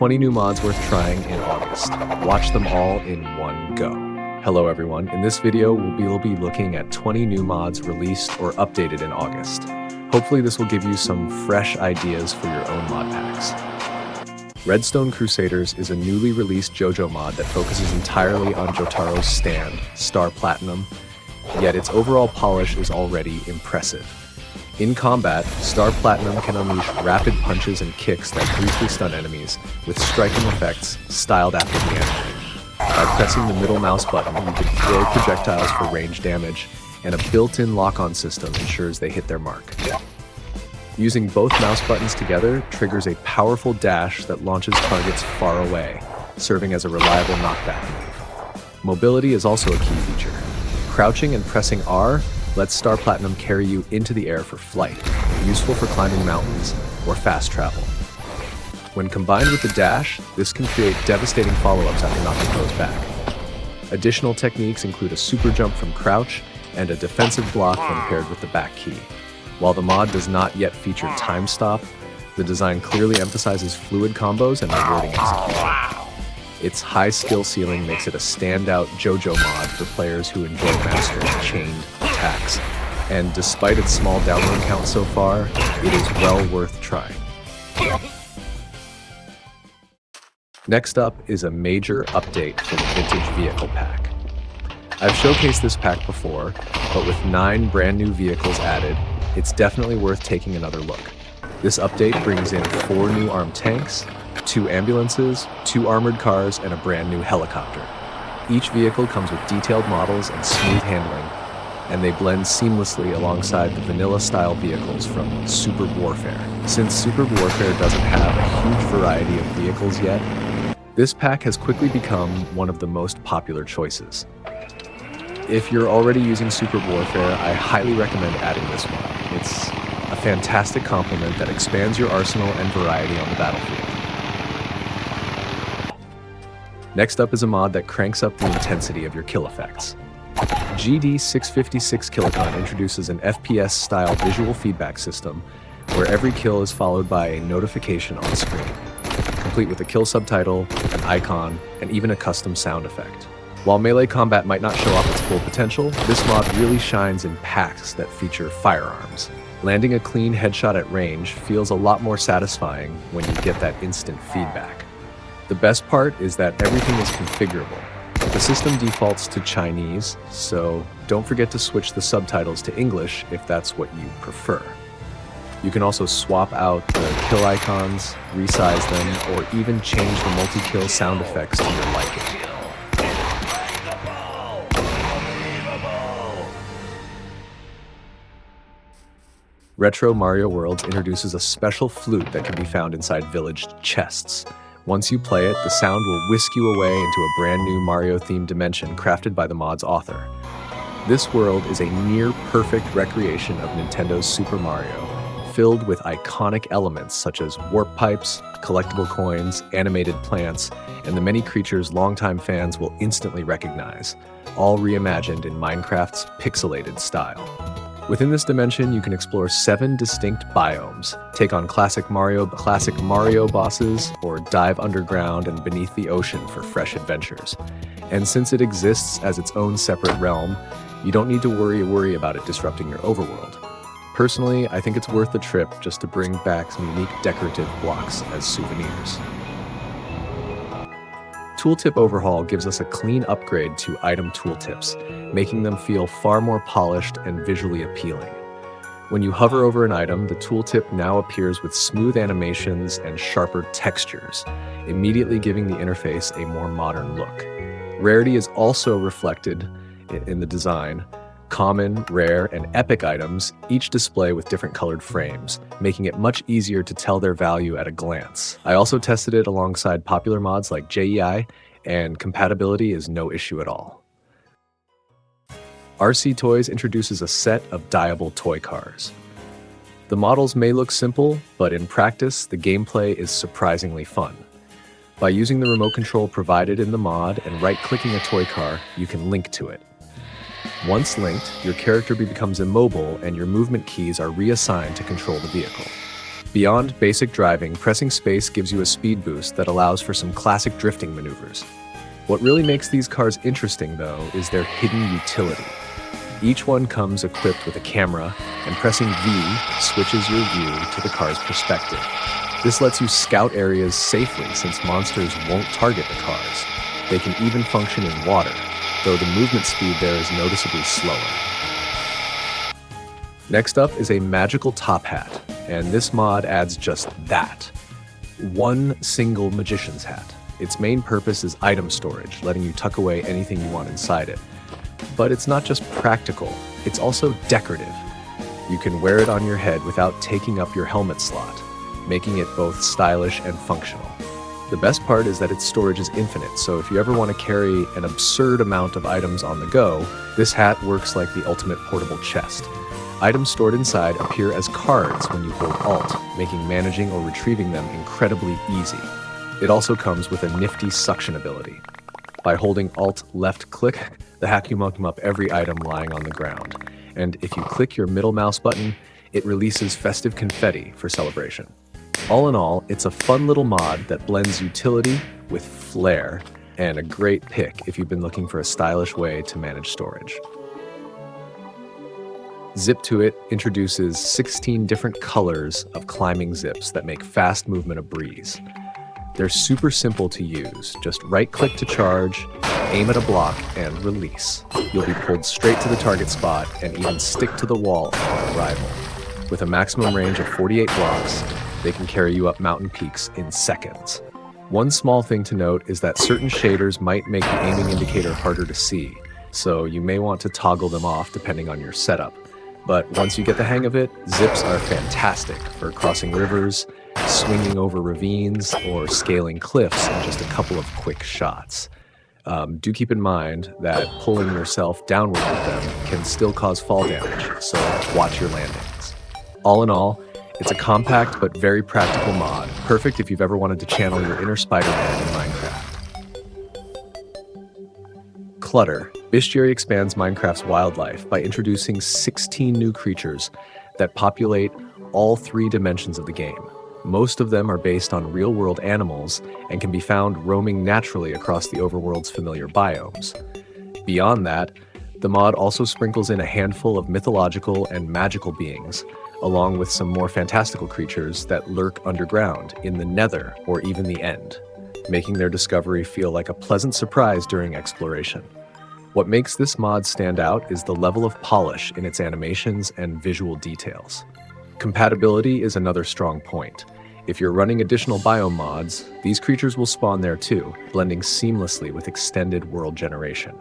20 new mods worth trying in August. Watch them all in one go. Hello everyone, in this video we'll be looking at 20 new mods released or updated in August. Hopefully this will give you some fresh ideas for your own mod packs. Redstone Crusaders is a newly released JoJo mod that focuses entirely on Jotaro's stand, Star Platinum, yet its overall polish is already impressive. In combat, Star Platinum can unleash rapid punches and kicks that briefly stun enemies, with striking effects styled after the enemy. By pressing the middle mouse button, you can throw projectiles for range damage, and a built-in lock-on system ensures they hit their mark. Using both mouse buttons together triggers a powerful dash that launches targets far away, serving as a reliable knockback move. Mobility is also a key feature. Crouching and pressing R lets Star Platinum carry you into the air for flight, useful for climbing mountains or fast travel. When combined with the dash, this can create devastating follow-ups after knocking foes back. Additional techniques include a super jump from crouch and a defensive block when paired with the back key. While the mod does not yet feature time stop, the design clearly emphasizes fluid combos and rewarding execution. Its high skill ceiling makes it a standout JoJo mod for players who enjoy mastering chained attacks, and despite its small download count so far, it is well worth trying. Next up is a major update for the Vintage Vehicle Pack. I've showcased this pack before, but with 9 brand new vehicles added, it's definitely worth taking another look. This update brings in 4 new armed tanks, 2 ambulances, 2 armored cars, and a brand new helicopter. Each vehicle comes with detailed models and smooth handling, and they blend seamlessly alongside the vanilla-style vehicles from Super Warfare. Since Super Warfare doesn't have a huge variety of vehicles yet, this pack has quickly become one of the most popular choices. If you're already using Super Warfare, I highly recommend adding this one. It's a fantastic complement that expands your arsenal and variety on the battlefield. Next up is a mod that cranks up the intensity of your kill effects. GD656 Kilocon introduces an FPS-style visual feedback system where every kill is followed by a notification on screen, complete with a kill subtitle, an icon, and even a custom sound effect. While melee combat might not show off its full potential, this mod really shines in packs that feature firearms. Landing a clean headshot at range feels a lot more satisfying when you get that instant feedback. The best part is that everything is configurable. The system defaults to Chinese, so don't forget to switch the subtitles to English if that's what you prefer. You can also swap out the kill icons, resize them, or even change the multi-kill sound effects to your liking. Retro Mario Worlds introduces a special flute that can be found inside villaged chests. Once you play it, the sound will whisk you away into a brand new Mario-themed dimension crafted by the mod's author. This world is a near-perfect recreation of Nintendo's Super Mario, filled with iconic elements such as warp pipes, collectible coins, animated plants, and the many creatures longtime fans will instantly recognize, all reimagined in Minecraft's pixelated style. Within this dimension, you can explore 7 distinct biomes, take on classic Mario bosses, or dive underground and beneath the ocean for fresh adventures. And since it exists as its own separate realm, you don't need to worry about it disrupting your overworld. Personally, I think it's worth the trip just to bring back some unique decorative blocks as souvenirs. Tooltip Overhaul gives us a clean upgrade to item tooltips, making them feel far more polished and visually appealing. When you hover over an item, the tooltip now appears with smooth animations and sharper textures, immediately giving the interface a more modern look. Rarity is also reflected in the design. Common, rare, and epic items each display with different colored frames, making it much easier to tell their value at a glance. I also tested it alongside popular mods like JEI, and compatibility is no issue at all. RC Toys introduces a set of dyeable toy cars. The models may look simple, but in practice, the gameplay is surprisingly fun. By using the remote control provided in the mod and right-clicking a toy car, you can link to it. Once linked, your character becomes immobile and your movement keys are reassigned to control the vehicle. Beyond basic driving, pressing space gives you a speed boost that allows for some classic drifting maneuvers. What really makes these cars interesting, though, is their hidden utility. Each one comes equipped with a camera, and pressing V switches your view to the car's perspective. This lets you scout areas safely since monsters won't target the cars. They can even function in water, though the movement speed there is noticeably slower. Next up is a magical top hat, and this mod adds just that. One single magician's hat. Its main purpose is item storage, letting you tuck away anything you want inside it. But it's not just practical, it's also decorative. You can wear it on your head without taking up your helmet slot, making it both stylish and functional. The best part is that its storage is infinite, so if you ever want to carry an absurd amount of items on the go, this hat works like the ultimate portable chest. Items stored inside appear as cards when you hold Alt, making managing or retrieving them incredibly easy. It also comes with a nifty suction ability. By holding Alt left-click, the hat can muck up every item lying on the ground. And if you click your middle mouse button, it releases festive confetti for celebration. All in all, it's a fun little mod that blends utility with flair, and a great pick if you've been looking for a stylish way to manage storage. Zip to It introduces 16 different colors of climbing zips that make fast movement a breeze. They're super simple to use. Just right-click to charge, aim at a block, and release. You'll be pulled straight to the target spot and even stick to the wall upon arrival. With a maximum range of 48 blocks, they can carry you up mountain peaks in seconds. One small thing to note is that certain shaders might make the aiming indicator harder to see, so you may want to toggle them off depending on your setup. But once you get the hang of it, zips are fantastic for crossing rivers, swinging over ravines, or scaling cliffs in just a couple of quick shots. Do keep in mind that pulling yourself downward with them can still cause fall damage, so watch your landings. All in all, it's a compact but very practical mod, perfect if you've ever wanted to channel your inner Spider-Man in Minecraft. Clutter. Bestiary expands Minecraft's wildlife by introducing 16 new creatures that populate all 3 dimensions of the game. Most of them are based on real-world animals and can be found roaming naturally across the overworld's familiar biomes. Beyond that, the mod also sprinkles in a handful of mythological and magical beings, along with some more fantastical creatures that lurk underground, in the Nether, or even the End, making their discovery feel like a pleasant surprise during exploration. What makes this mod stand out is the level of polish in its animations and visual details. Compatibility is another strong point. If you're running additional biome mods, these creatures will spawn there too, blending seamlessly with extended world generation.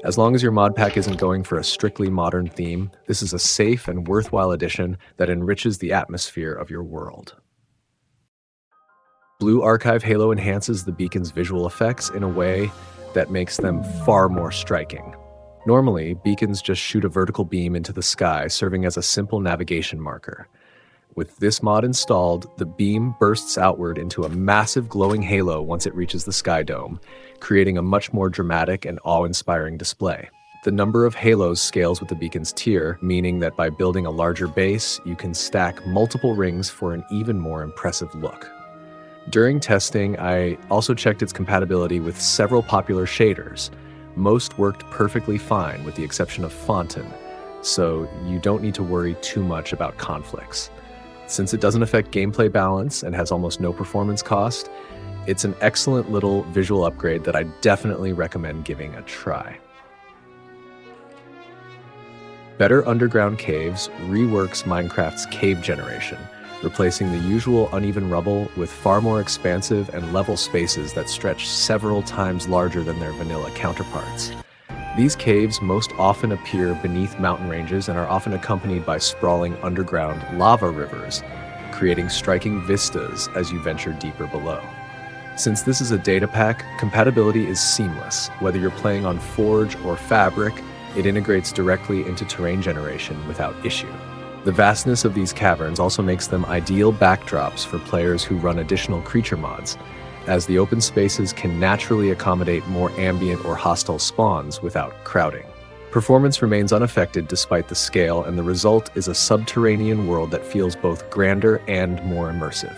As long as your mod pack isn't going for a strictly modern theme, this is a safe and worthwhile addition that enriches the atmosphere of your world. Blue Archive Halo enhances the beacon's visual effects in a way that makes them far more striking. Normally, beacons just shoot a vertical beam into the sky, serving as a simple navigation marker. With this mod installed, the beam bursts outward into a massive glowing halo once it reaches the sky dome, creating a much more dramatic and awe-inspiring display. The number of halos scales with the beacon's tier, meaning that by building a larger base, you can stack multiple rings for an even more impressive look. During testing, I also checked its compatibility with several popular shaders. Most worked perfectly fine with the exception of Fontaine, so you don't need to worry too much about conflicts. Since it doesn't affect gameplay balance and has almost no performance cost, it's an excellent little visual upgrade that I definitely recommend giving a try. Better Underground Caves reworks Minecraft's cave generation, replacing the usual uneven rubble with far more expansive and level spaces that stretch several times larger than their vanilla counterparts. These caves most often appear beneath mountain ranges and are often accompanied by sprawling underground lava rivers, creating striking vistas as you venture deeper below. Since this is a data pack, compatibility is seamless. Whether you're playing on Forge or Fabric, it integrates directly into terrain generation without issue. The vastness of these caverns also makes them ideal backdrops for players who run additional creature mods, as the open spaces can naturally accommodate more ambient or hostile spawns without crowding. Performance remains unaffected despite the scale, and the result is a subterranean world that feels both grander and more immersive.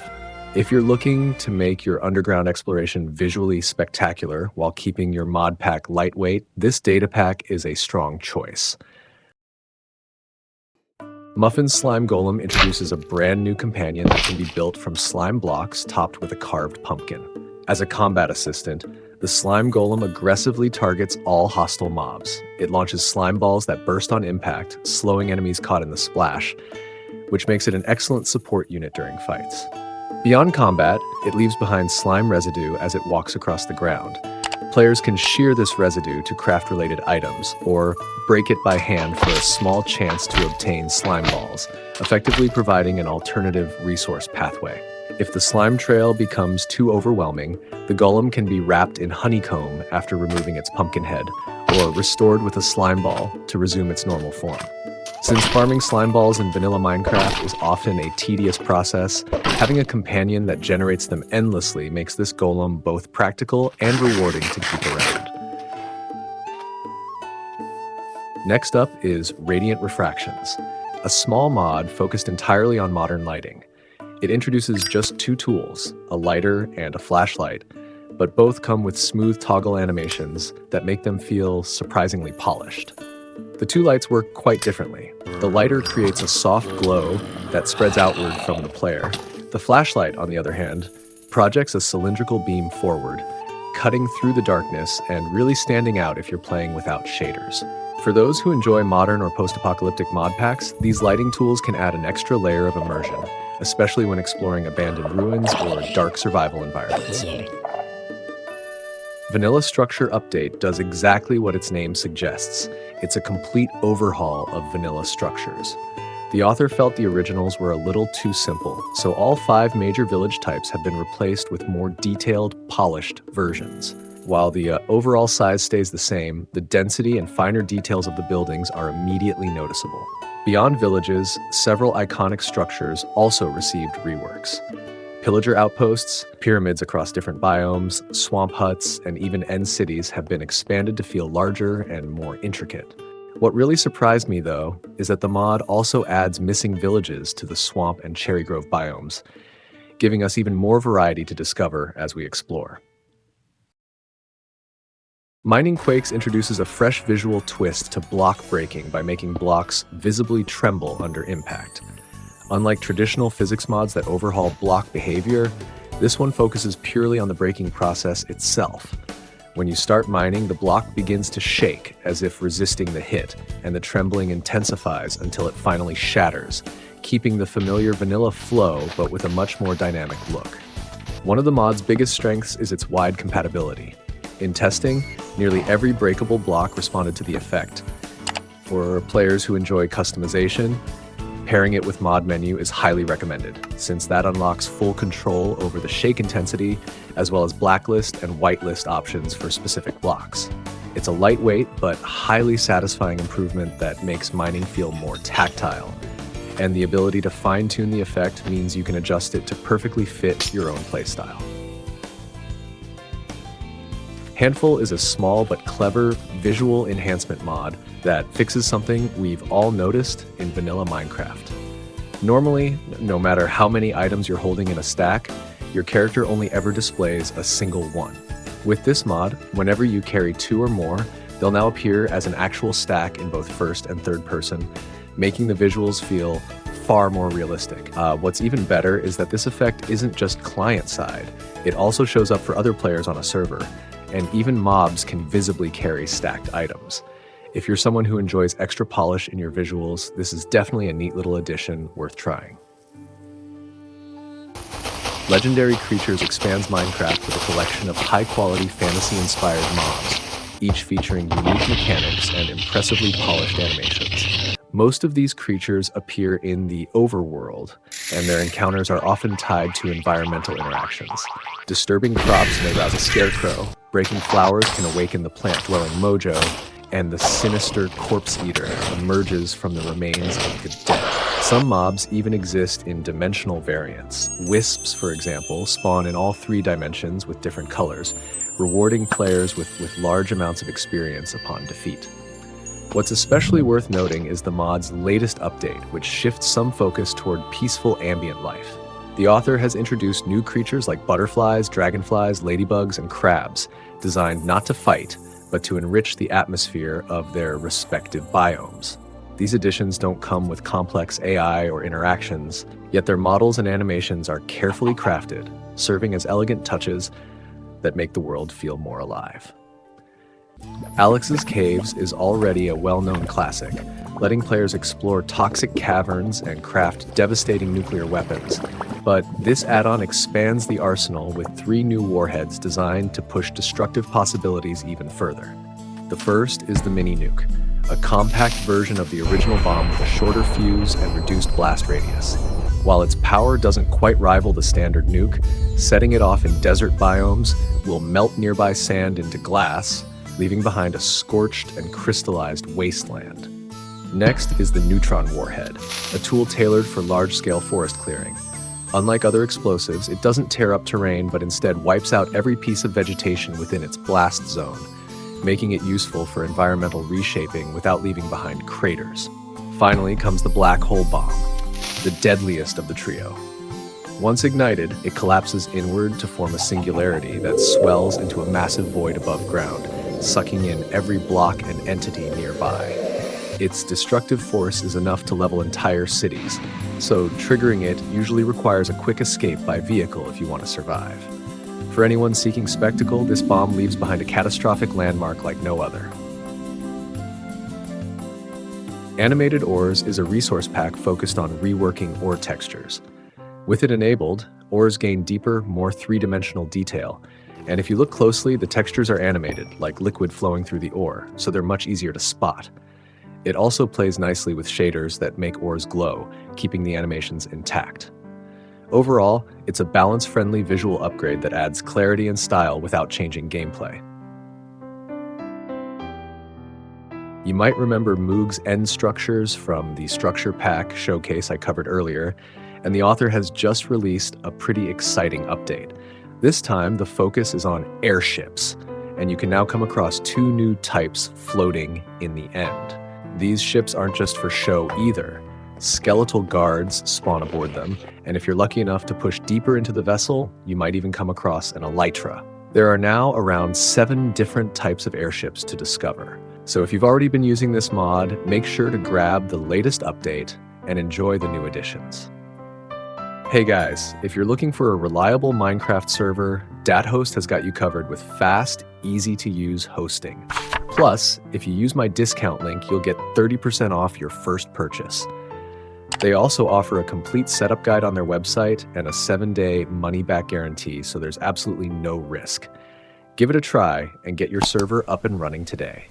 If you're looking to make your underground exploration visually spectacular while keeping your mod pack lightweight, this data pack is a strong choice. Muffin's Slime Golem introduces a brand new companion that can be built from slime blocks topped with a carved pumpkin. As a combat assistant, the Slime Golem aggressively targets all hostile mobs. It launches slime balls that burst on impact, slowing enemies caught in the splash, which makes it an excellent support unit during fights. Beyond combat, it leaves behind slime residue as it walks across the ground. Players can shear this residue to craft-related items, or break it by hand for a small chance to obtain slime balls, effectively providing an alternative resource pathway. If the slime trail becomes too overwhelming, the golem can be wrapped in honeycomb after removing its pumpkin head, or restored with a slime ball to resume its normal form. Since farming slime balls in vanilla Minecraft is often a tedious process, having a companion that generates them endlessly makes this golem both practical and rewarding to keep around. Next up is Radiant Refractions, a small mod focused entirely on modern lighting. It introduces just two tools, a lighter and a flashlight, but both come with smooth toggle animations that make them feel surprisingly polished. The two lights work quite differently. The lighter creates a soft glow that spreads outward from the player. The flashlight, on the other hand, projects a cylindrical beam forward, cutting through the darkness and really standing out if you're playing without shaders. For those who enjoy modern or post-apocalyptic mod packs, these lighting tools can add an extra layer of immersion, especially when exploring abandoned ruins or dark survival environments. Vanilla Structure Update does exactly what its name suggests. It's a complete overhaul of vanilla structures. The author felt the originals were a little too simple, so all 5 major village types have been replaced with more detailed, polished versions. While the overall size stays the same, the density and finer details of the buildings are immediately noticeable. Beyond villages, several iconic structures also received reworks. Pillager outposts, pyramids across different biomes, swamp huts, and even end cities have been expanded to feel larger and more intricate. What really surprised me, though, is that the mod also adds missing villages to the swamp and cherry grove biomes, giving us even more variety to discover as we explore. Mining Quakes introduces a fresh visual twist to block breaking by making blocks visibly tremble under impact. Unlike traditional physics mods that overhaul block behavior, this one focuses purely on the breaking process itself. When you start mining, the block begins to shake as if resisting the hit, and the trembling intensifies until it finally shatters, keeping the familiar vanilla flow but with a much more dynamic look. One of the mod's biggest strengths is its wide compatibility. In testing, nearly every breakable block responded to the effect. For players who enjoy customization, pairing it with Mod Menu is highly recommended, since that unlocks full control over the shake intensity, as well as blacklist and whitelist options for specific blocks. It's a lightweight but highly satisfying improvement that makes mining feel more tactile, and the ability to fine-tune the effect means you can adjust it to perfectly fit your own playstyle. Handful is a small but clever visual enhancement mod that fixes something we've all noticed in vanilla Minecraft. Normally, no matter how many items you're holding in a stack, your character only ever displays a single one. With this mod, whenever you carry 2 or more, they'll now appear as an actual stack in both first and third person, making the visuals feel far more realistic. What's even better is that this effect isn't just client-side, it also shows up for other players on a server, and even mobs can visibly carry stacked items. If you're someone who enjoys extra polish in your visuals, this is definitely a neat little addition worth trying. Legendary Creatures expands Minecraft with a collection of high-quality fantasy-inspired mobs, each featuring unique mechanics and impressively polished animations. Most of these creatures appear in the overworld, and their encounters are often tied to environmental interactions. Disturbing crops may rouse a scarecrow, breaking flowers can awaken the plant-dwelling mojo, and the sinister corpse eater emerges from the remains of the dead. Some mobs even exist in dimensional variants. Wisps, for example, spawn in all 3 dimensions with different colors, rewarding players with large amounts of experience upon defeat. What's especially worth noting is the mod's latest update, which shifts some focus toward peaceful ambient life. The author has introduced new creatures like butterflies, dragonflies, ladybugs, and crabs, designed not to fight, but to enrich the atmosphere of their respective biomes. These additions don't come with complex AI or interactions, yet their models and animations are carefully crafted, serving as elegant touches that make the world feel more alive. Alex's Caves is already a well-known classic, letting players explore toxic caverns and craft devastating nuclear weapons. But this add-on expands the arsenal with 3 new warheads designed to push destructive possibilities even further. The first is the Mini Nuke, a compact version of the original bomb with a shorter fuse and reduced blast radius. While its power doesn't quite rival the standard nuke, setting it off in desert biomes will melt nearby sand into glass, leaving behind a scorched and crystallized wasteland. Next is the Neutron Warhead, a tool tailored for large-scale forest clearing. Unlike other explosives, it doesn't tear up terrain but instead wipes out every piece of vegetation within its blast zone, making it useful for environmental reshaping without leaving behind craters. Finally comes the Black Hole Bomb, the deadliest of the trio. Once ignited, it collapses inward to form a singularity that swells into a massive void above ground, sucking in every block and entity nearby. Its destructive force is enough to level entire cities, so triggering it usually requires a quick escape by vehicle if you want to survive. For anyone seeking spectacle, this bomb leaves behind a catastrophic landmark like no other. Animated Ores is a resource pack focused on reworking ore textures. With it enabled, ores gain deeper, more three-dimensional detail, and if you look closely, the textures are animated, like liquid flowing through the ore, so they're much easier to spot. It also plays nicely with shaders that make ores glow, keeping the animations intact. Overall, it's a balance-friendly visual upgrade that adds clarity and style without changing gameplay. You might remember Moog's end structures from the structure pack showcase I covered earlier, and the author has just released a pretty exciting update. This time, the focus is on airships, and you can now come across 2 new types floating in the end. These ships aren't just for show either. Skeletal guards spawn aboard them, and if you're lucky enough to push deeper into the vessel, you might even come across an elytra. There are now around 7 different types of airships to discover. So if you've already been using this mod, make sure to grab the latest update and enjoy the new additions. Hey guys, if you're looking for a reliable Minecraft server, DatHost has got you covered with fast, easy-to-use hosting. Plus, if you use my discount link, you'll get 30% off your first purchase. They also offer a complete setup guide on their website and a 7-day money-back guarantee, so there's absolutely no risk. Give it a try and get your server up and running today.